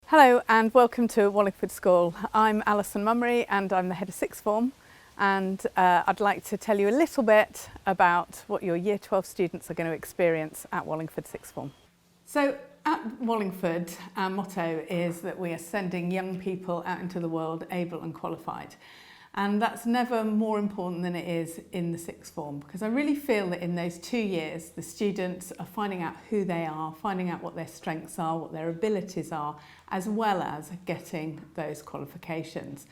Hello and welcome to Wallingford School. I'm Alison Mummery and I'm the head of sixth form, and I'd like to tell you a little bit about what your Year 12 students are going to experience at Wallingford sixth form. So at Wallingford, our motto is that we are sending young people out into the world able and qualified. And that's never more important than it is in the sixth form, because I really feel that in those 2 years, the students are finding out who they are, finding out what their strengths are, what their abilities are, as well as getting those qualifications.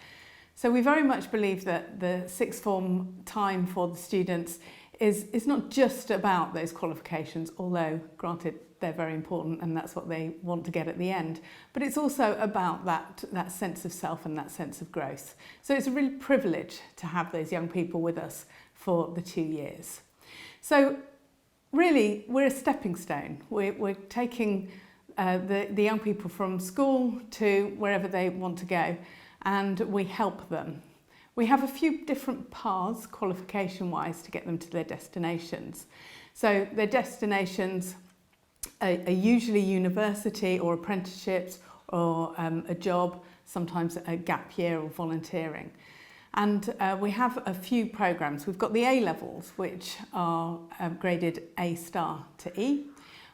So we very much believe that the sixth form time for the students is not just about those qualifications, although granted they're very important and that's what they want to get at the end, but it's also about that sense of self and that sense of growth. So it's a real privilege to have those young people with us for the 2 years. So really we're a stepping stone. We're taking the young people from school to wherever they want to go, and we help them. We have a few different paths qualification-wise to get them to their destinations. So their destinations are usually university or apprenticeships or a job, sometimes a gap year or volunteering. And we have a few programmes. We've got the A-levels, which are graded A star to E.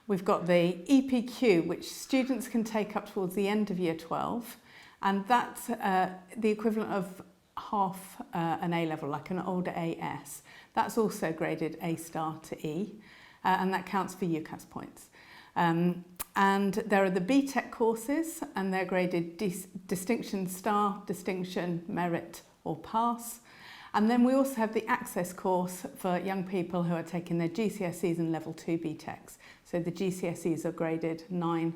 We've got the EPQ, which students can take up towards the end of Year 12, and that's the equivalent of half an A-level, like an older AS. That's also graded A star to E, and that counts for UCAS points. And there are the BTEC courses, and they're graded Distinction Star, Distinction, Merit or Pass. And then we also have the Access course for young people who are taking their GCSEs and Level 2 BTECs. So the GCSEs are graded 9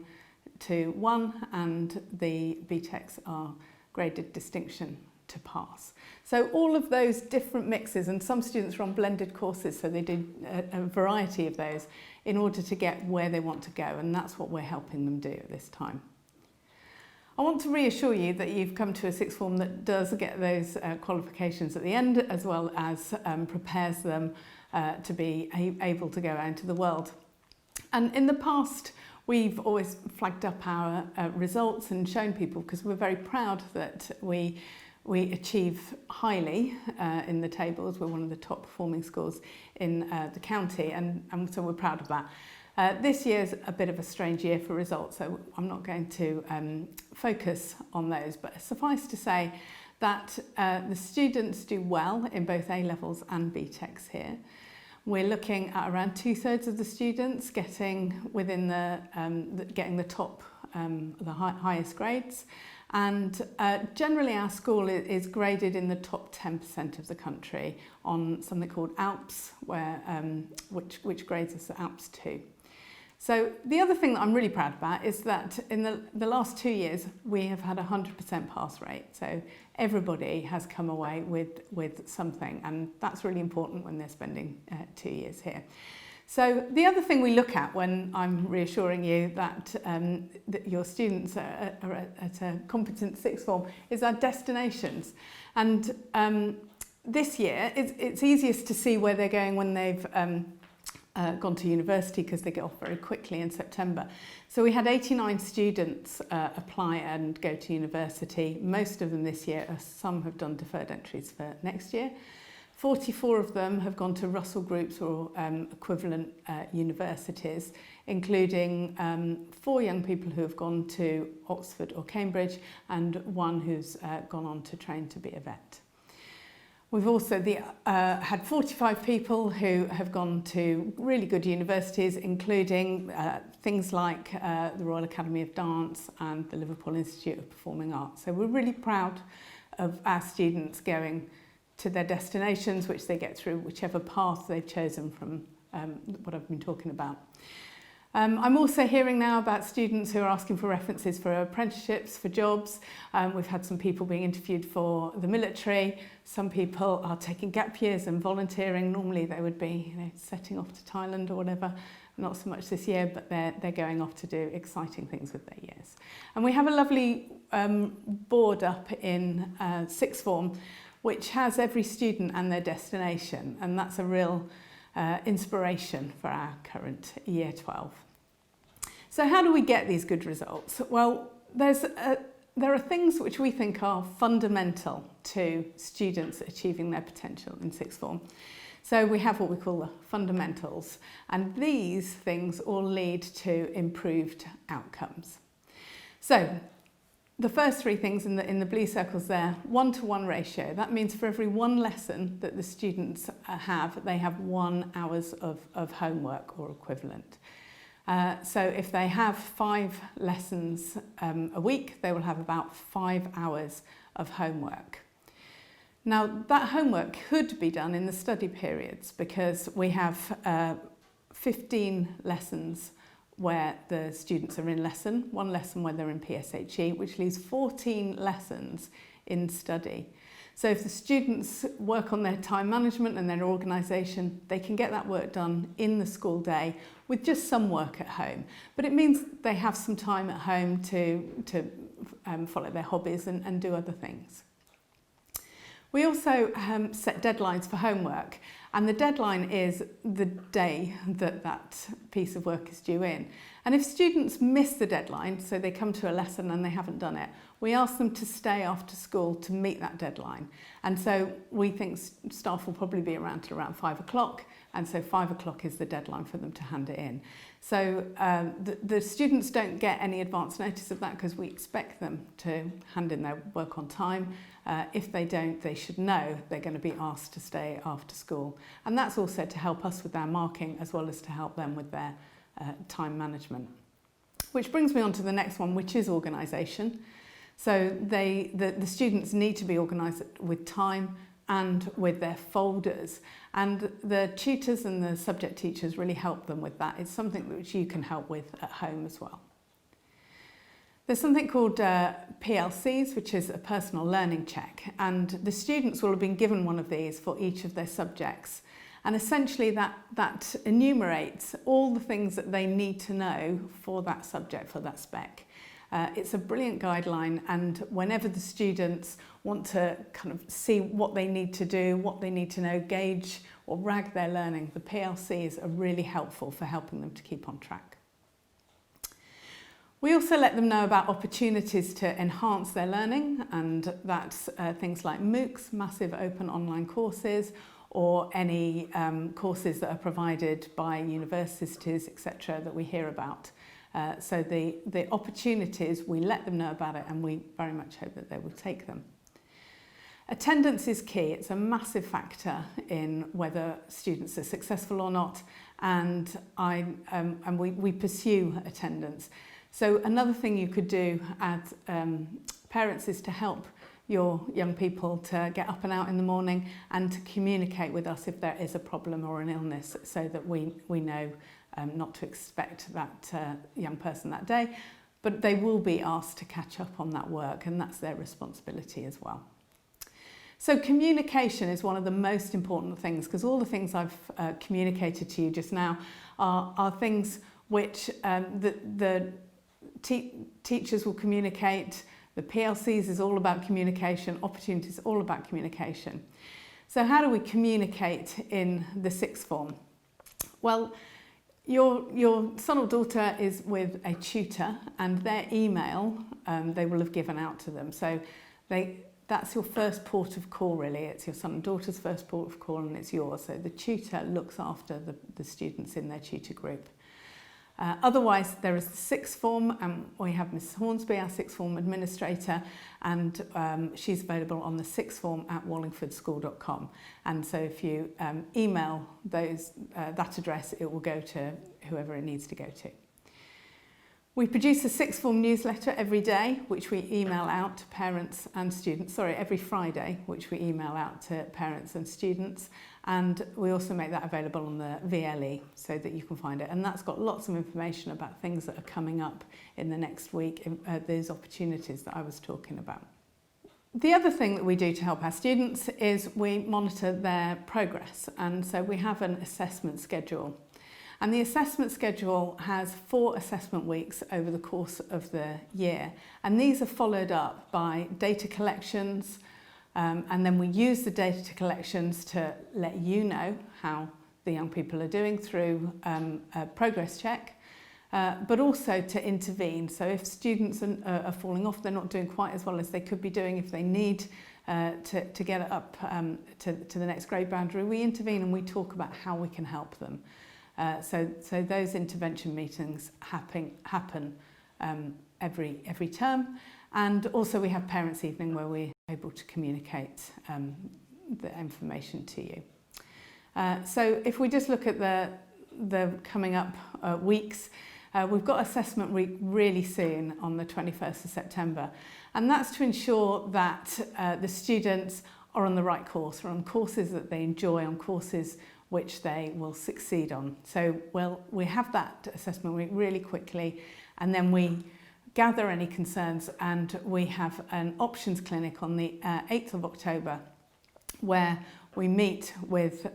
to 1 and the BTECs are graded Distinction to Pass. So all of those different mixes, and some students are on blended courses, so they do a variety of those in order to get where they want to go, and that's what we're helping them do at this time. I want to reassure you that you've come to a sixth form that does get those qualifications at the end, as well as prepares them to be able to go out into the world. And in the past, we've always flagged up our results and shown people, because we're very proud that we achieve highly in the tables. We're one of the top performing schools in the county, and so we're proud of that. This year's a bit of a strange year for results, so I'm not going to focus on those, but suffice to say that the students do well in both A-levels and BTECs here. We're looking at around 2/3 of the students getting within getting the top, the highest grades. And generally our school is graded in the top 10% of the country on something called ALPS, which grades us at ALPS 2. So the other thing that I'm really proud about is that in the last 2 years we have had a 100% pass rate. So everybody has come away with something, and that's really important when they're spending 2 years here. So the other thing we look at when I'm reassuring you that your students are at a competent sixth form is our destinations. And this year it's easiest to see where they're going when they've gone to university, because they get off very quickly in September. So we had 89 students apply and go to university. Most of them this year, some have done deferred entries for next year. 44 of them have gone to Russell Groups or equivalent universities, including 4 young people who have gone to Oxford or Cambridge, and 1 who's gone on to train to be a vet. We've also had 45 people who have gone to really good universities, including things like the Royal Academy of Dance and the Liverpool Institute of Performing Arts. So we're really proud of our students going to their destinations, which they get through whichever path they've chosen from what I've been talking about. I'm also hearing now about students who are asking for references for apprenticeships, for jobs. We've had some people being interviewed for the military. Some people are taking gap years and volunteering. Normally they would be, setting off to Thailand or whatever. Not so much this year, but they're going off to do exciting things with their years. And we have a lovely board up in sixth form, which has every student and their destination, and that's a real inspiration for our current Year 12. So how do we get these good results? Well, There are things which we think are fundamental to students achieving their potential in sixth form. So we have what we call the fundamentals, and these things all lead to improved outcomes. So the first three things in the blue circles there, 1-to-1 ratio. That means for every one lesson that the students have, they have 1 hour of homework or equivalent. So if they have 5 lessons a week, they will have about 5 hours of homework. Now, that homework could be done in the study periods because we have 15 lessons where the students are in lesson, 1 lesson when they're in PSHE, which leaves 14 lessons in study. So if the students work on their time management and their organisation, they can get that work done in the school day with just some work at home. But it means they have some time at home to follow their hobbies and do other things. We also set deadlines for homework, and the deadline is the day that piece of work is due in. And if students miss the deadline, so they come to a lesson and they haven't done it, we ask them to stay after school to meet that deadline. And so we think staff will probably be around till around 5 o'clock, and so 5 o'clock is the deadline for them to hand it in. So the students don't get any advance notice of that because we expect them to hand in their work on time. If they don't, they should know they're going to be asked to stay after school. And that's also to help us with their marking as well as to help them with their time management. Which brings me on to the next one, which is organisation. So the students need to be organised with time and with their folders. And the tutors and the subject teachers really help them with that. It's something which you can help with at home as well. There's something called PLCs, which is a personal learning check. And the students will have been given one of these for each of their subjects. And essentially that enumerates all the things that they need to know for that subject, for that spec. It's a brilliant guideline, and whenever the students want to kind of see what they need to do, what they need to know, gauge or rag their learning, the PLCs are really helpful for helping them to keep on track. We also let them know about opportunities to enhance their learning, and that's things like MOOCs, massive open online courses, or any courses that are provided by universities, etc., that we hear about. So the opportunities, we let them know about it, and we very much hope that they will take them. Attendance is key. It's a massive factor in whether students are successful or not, and we pursue attendance. So another thing you could do as parents is to help your young people to get up and out in the morning and to communicate with us if there is a problem or an illness, so that we know not to expect that young person that day, but they will be asked to catch up on that work, and that's their responsibility as well. So communication is one of the most important things, because all the things I've communicated to you just now are things which the teachers will communicate. The PLCs is all about communication, opportunities all about communication. So how do we communicate in the sixth form? Well, your son or daughter is with a tutor, and their email they will have given out to them. So that's your first port of call, really. It's your son and daughter's first port of call, and it's yours. So the tutor looks after the students in their tutor group. Otherwise, there is the sixth form, and we have Miss Hornsby, our sixth form administrator, and she's available on the sixth form at wallingfordschool.com. And so if you email that address, it will go to whoever it needs to go to. We produce a sixth form newsletter every day, which we email out to parents and students. Every Friday, which we email out to parents and students. And we also make that available on the VLE so that you can find it. And that's got lots of information about things that are coming up in the next week, those opportunities that I was talking about. The other thing that we do to help our students is we monitor their progress. And so we have an assessment schedule. And the assessment schedule has 4 assessment weeks over the course of the year. And these are followed up by data collections, and then we use the data collections to let you know how the young people are doing through a progress check. but also to intervene. So if students are falling off, they're not doing quite as well as they could be doing, if they need to get it up to the next grade boundary, we intervene and we talk about how we can help them. So those intervention meetings happen every term, and also we have parents' evening where we're able to communicate the information to you. So if we just look at the coming up weeks, we've got assessment week really soon on the 21st of September, and that's to ensure that the students are on the right course, or on courses that they enjoy, on courses which they will succeed on. So we have that assessment week really quickly, and then we gather any concerns, and we have an options clinic on the 8th of October where we meet with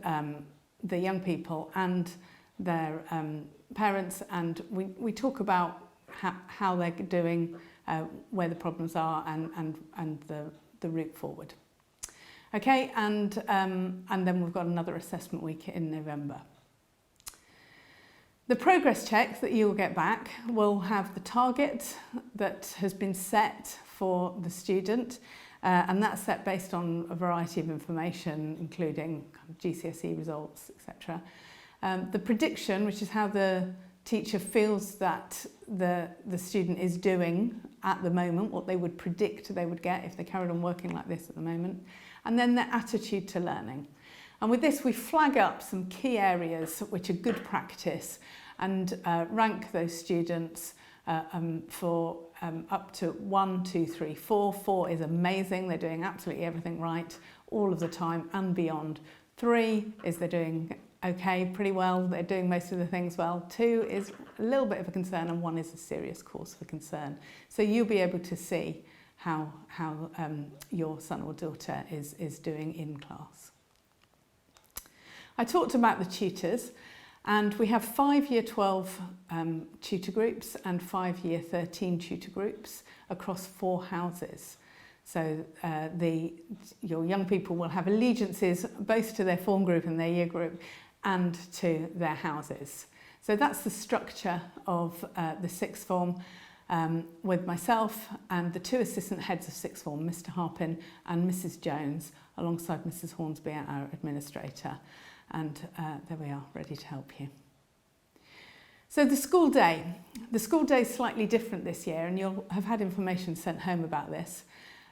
the young people and their parents, and we talk about how they're doing, where the problems are, and the route forward. Okay, and then we've got another assessment week in November. The progress check that you will get back will have the target that has been set for the student, and that's set based on a variety of information, including GCSE results, etc. The prediction, which is how the teacher feels that the student is doing at the moment, what they would predict they would get if they carried on working like this at the moment, and then their attitude to learning. And with this, we flag up some key areas which are good practice and rank those students for up to 1, 2, 3, 4. 4 is amazing, they're doing absolutely everything right all of the time and beyond. 3 is they're doing okay, pretty well, they're doing most of the things well. 2 is a little bit of a concern, and 1 is a serious cause for concern. So you'll be able to see how your son or daughter is doing in class. I talked about the tutors, and we have 5 Year 12 tutor groups and 5 Year 13 tutor groups across 4 houses. So your young people will have allegiances both to their form group and their year group and to their houses. So that's the structure of the sixth form, with myself and the 2 assistant heads of sixth form, Mr. Harpin and Mrs. Jones, alongside Mrs. Hornsby, our administrator. And there we are, ready to help you. So the school day is slightly different this year, and you'll have had information sent home about this.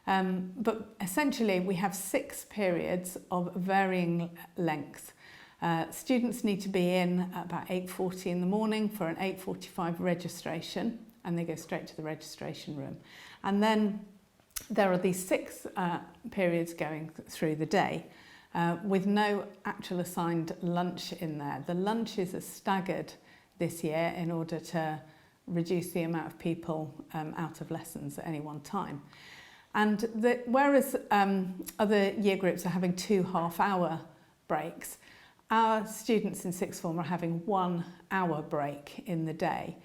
But essentially we have 6 periods of varying length. Students need to be in at about 8:40 in the morning for an 8:45 registration, and they go straight to the registration room. And then there are these 6 periods going through the day, with no actual assigned lunch in there. The lunches are staggered this year in order to reduce the amount of people out of lessons at any one time. And whereas other year groups are having 2 half-hour breaks, our students in sixth form are having 1 hour break in the day.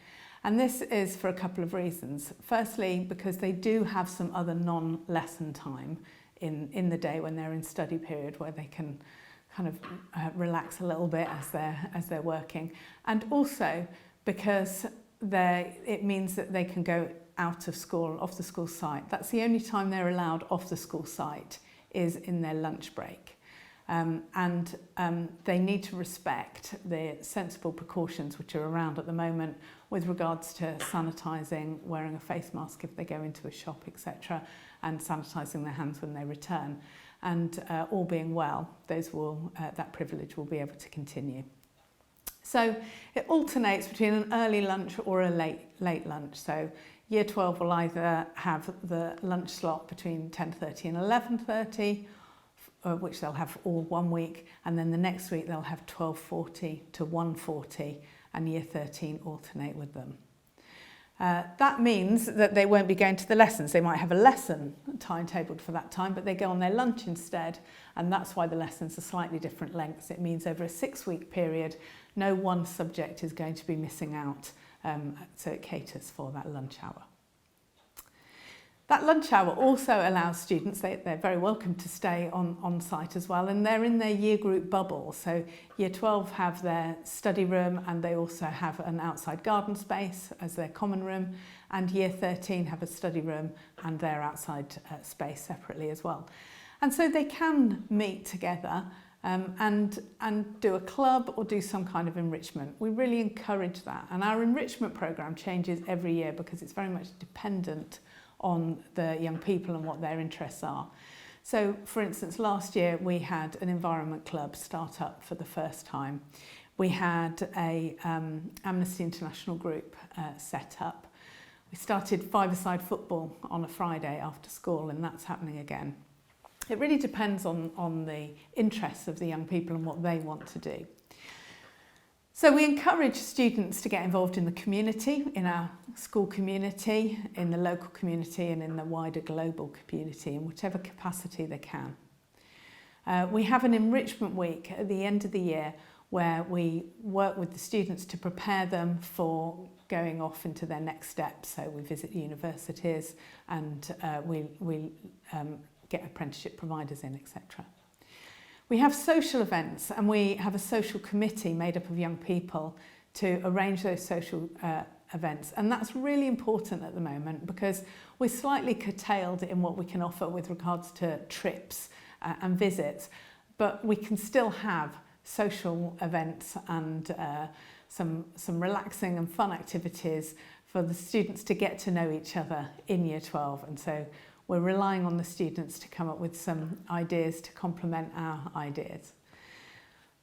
And this is for a couple of reasons. Firstly, because they do have some other non-lesson time in the day when they're in study period, where they can kind of relax a little bit as they're working. And also because it means that they can go out of school, off the school site. That's the only time they're allowed off the school site, is in their lunch break. They need to respect the sensible precautions which are around at the moment with regards to sanitising, wearing a face mask if they go into a shop, etc., and sanitising their hands when they return. And all being well, that privilege will be able to continue. So it alternates between an early lunch or a late lunch. So Year 12 will either have the lunch slot between 10:30 and 11:30, which they'll have all one week, and then the next week they'll have 12:40 to 1:40, and Year 13 alternate with them. That means that they won't be going to the lessons. They might have a lesson timetabled for that time, but they go on their lunch instead, and that's why the lessons are slightly different lengths. It means over a 6-week period, no one subject is going to be missing out, so it caters for that lunch hour. That lunch hour also allows students, they're very welcome to stay on site as well, and they're in their year group bubble. So Year 12 have their study room, and they also have an outside garden space as their common room, and Year 13 have a study room and their outside space separately as well. And so they can meet together and do a club or do some kind of enrichment. We really encourage that, and our enrichment programme changes every year because it's very much dependent on the young people and what their interests are. So, for instance, last year we had an environment club start up for the first time. We had a Amnesty International group set up. We started five-a-side football on a Friday after school, and that's happening again. It really depends on the interests of the young people and what they want to do. So we encourage students to get involved in the community, in our school community, in the local community, and in the wider global community in whatever capacity they can. We have an enrichment week at the end of the year where we work with the students to prepare them for going off into their next steps. So we visit universities and we get apprenticeship providers in, etc. We have social events, and we have a social committee made up of young people to arrange those social events. And that's really important at the moment because we're slightly curtailed in what we can offer with regards to trips and visits, but we can still have social events and some relaxing and fun activities for the students to get to know each other in Year 12. And so we're relying on the students to come up with some ideas to complement our ideas.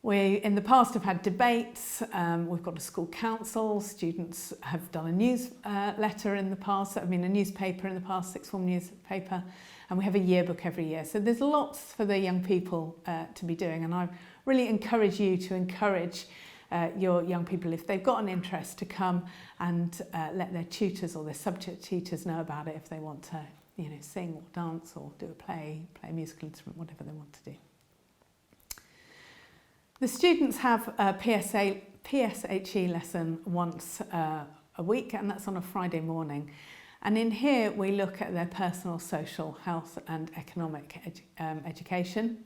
We, in the past, have had debates. We've got a school council. Students have done a newsletter in the past. A newspaper in the past, sixth form newspaper. And we have a yearbook every year. So there's lots for the young people to be doing. And I really encourage you to encourage your young people, if they've got an interest, to come and let their tutors or their subject tutors know about it if they want to sing or dance or do a play a musical instrument, whatever they want to do. The students have a PSHE lesson once a week, and that's on a Friday morning. And in here we look at their personal, social, health and economic education.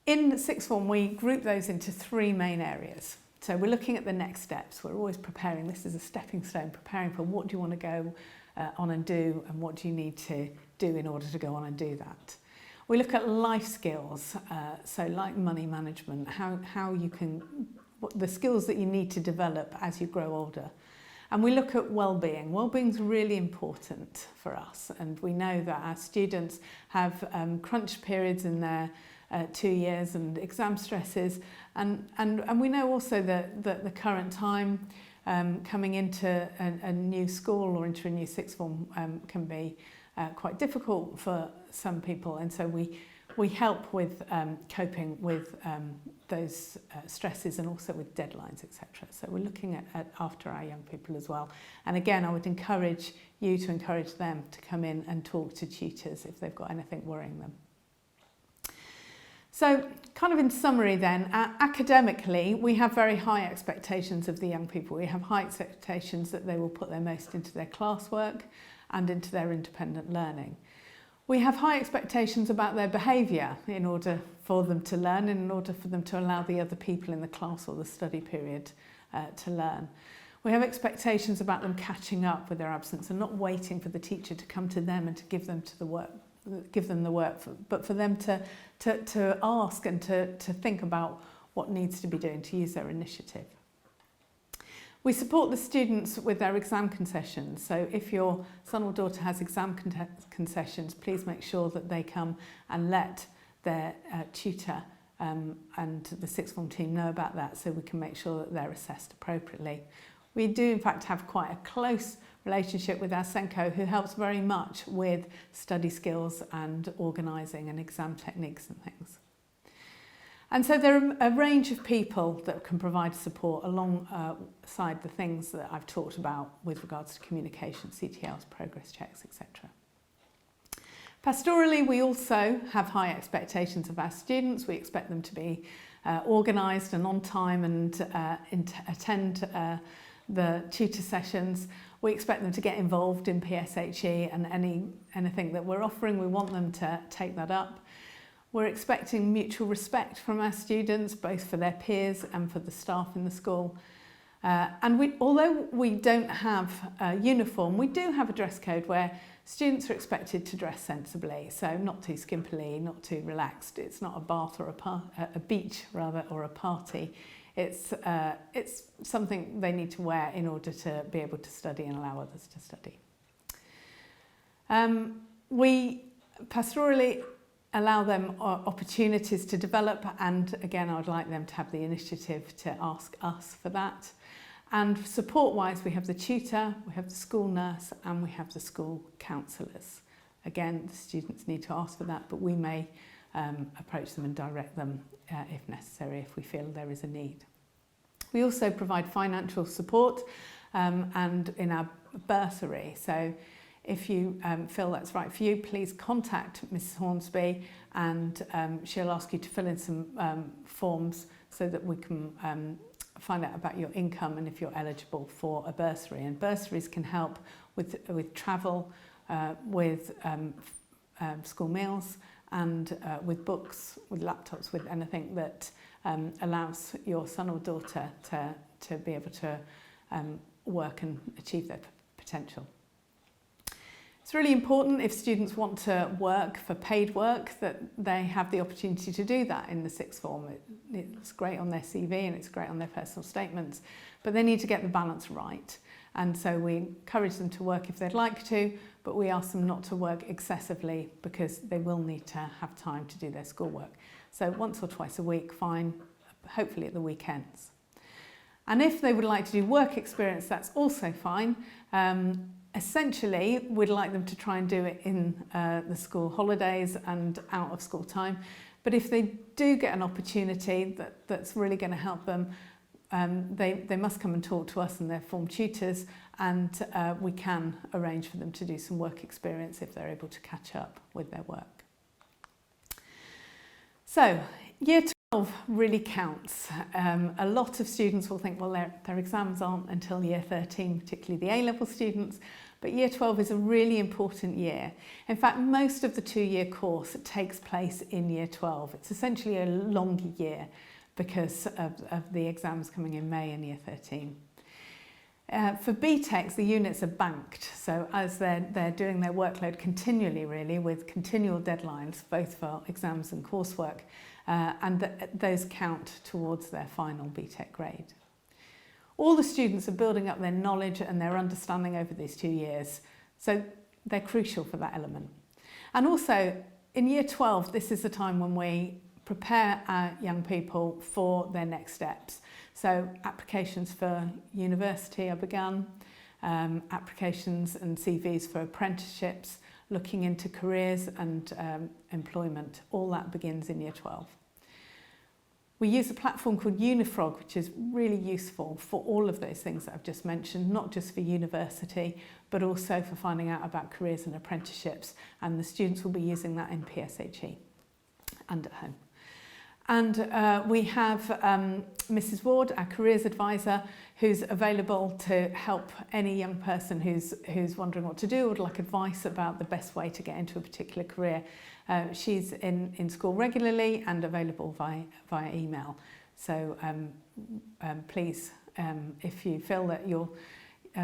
In sixth form we group those into three main areas. So we're looking at the next steps. We're always preparing. This is a stepping stone, preparing for what do you want to go on and do, and what do you need to do in order to go on and do that. We look at life skills, so like money management, how you can, the skills that you need to develop as you grow older. And we look at well-being. Well-being is really important for us, and we know that our students have crunch periods in their 2 years and exam stresses, and we know also that the current time coming into a new school or into a new sixth form can be quite difficult for some people, and so we help with coping with those stresses and also with deadlines, etc. So we're looking at after our young people as well. And again, I would encourage you to encourage them to come in and talk to tutors if they've got anything worrying them. So, kind of in summary then, academically, we have very high expectations of the young people. We have high expectations that they will put their most into their classwork and into their independent learning. We have high expectations about their behaviour in order for them to learn and in order for them to allow the other people in the class or the study period to learn. We have expectations about them catching up with their absence and not waiting for the teacher to come to them and to give them the work, but for them to ask and to think about what needs to be doing, to use their initiative. We support the students with their exam concessions. So if your son or daughter has exam concessions, please make sure that they come and let their tutor and the sixth form team know about that, so we can make sure that they're assessed appropriately. We do in fact have quite a close relationship with our Senko, who helps very much with study skills and organising and exam techniques and things. And so there are a range of people that can provide support alongside the things that I've talked about with regards to communication, CTLs, progress checks, etc. Pastorally, we also have high expectations of our students. We expect them to be organised and on time and attend the tutor sessions. We expect them to get involved in PSHE and anything that we're offering. We want them to take that up. We're expecting mutual respect from our students, both for their peers and for the staff in the school. Although we don't have a uniform, we do have a dress code where students are expected to dress sensibly, so not too skimpily, not too relaxed. It's not a bath or a beach rather, or a party. It's something they need to wear in order to be able to study and allow others to study. We pastorally allow them opportunities to develop, and again I'd like them to have the initiative to ask us for that. And support-wise, we have the tutor, we have the school nurse, and we have the school counsellors. Again, the students need to ask for that, but we may approach them and direct them if necessary, if we feel there is a need. We also provide financial support and in our bursary. So if you feel that's right for you, please contact Mrs Hornsby, and she'll ask you to fill in some forms so that we can find out about your income and if you're eligible for a bursary. And bursaries can help with travel, with school meals, and with books, with laptops, with anything that allows your son or daughter to be able to work and achieve their potential. It's really important, if students want to work for paid work, that they have the opportunity to do that in the sixth form. It's great on their CV and it's great on their personal statements, but they need to get the balance right. And so we encourage them to work if they'd like to, but we ask them not to work excessively because they will need to have time to do their schoolwork. So once or twice a week, fine, hopefully at the weekends. And if they would like to do work experience, that's also fine. Essentially, we'd like them to try and do it in the school holidays and out of school time. But if they do get an opportunity that's really going to help them, they must come and talk to us and their form tutors, and we can arrange for them to do some work experience if they're able to catch up with their work. So, Year 12 really counts. A lot of students will think, well, their exams aren't until Year 13, particularly the A-level students, but Year 12 is a really important year. In fact, most of the two-year course takes place in Year 12. It's essentially a longer year because of the exams coming in May and Year 13. For BTECs, the units are banked, so as they're doing their workload continually, really, with continual deadlines, both for exams and coursework, and those count towards their final BTEC grade. All the students are building up their knowledge and their understanding over these 2 years, so they're crucial for that element. And also, in Year 12, this is the time when we prepare our young people for their next steps. So applications for university are begun, applications and CVs for apprenticeships, looking into careers and employment, all that begins in Year 12. We use a platform called Unifrog, which is really useful for all of those things that I've just mentioned, not just for university, but also for finding out about careers and apprenticeships. And the students will be using that in PSHE and at home. And we have Mrs Ward, our careers advisor, who's available to help any young person who's wondering what to do or would like advice about the best way to get into a particular career. She's in school regularly and available via email. So please, if you feel that your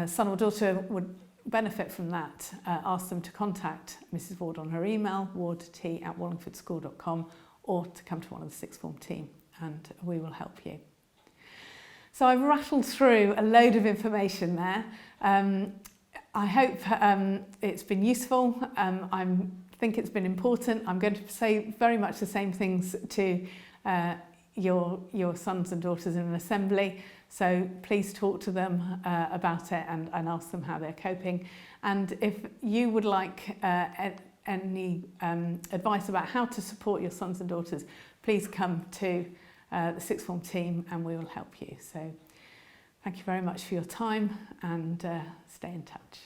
son or daughter would benefit from that, ask them to contact Mrs Ward on her email, wardT@wallingfordschool.com, or to come to one of the sixth form team, and we will help you. So I've rattled through a load of information there. I hope it's been useful. I think it's been important. I'm going to say very much the same things to your sons and daughters in an assembly. So please talk to them about it and ask them how they're coping. And if you would like any advice about how to support your sons and daughters, please come to the sixth form team and we will help you. So thank you very much for your time, and stay in touch.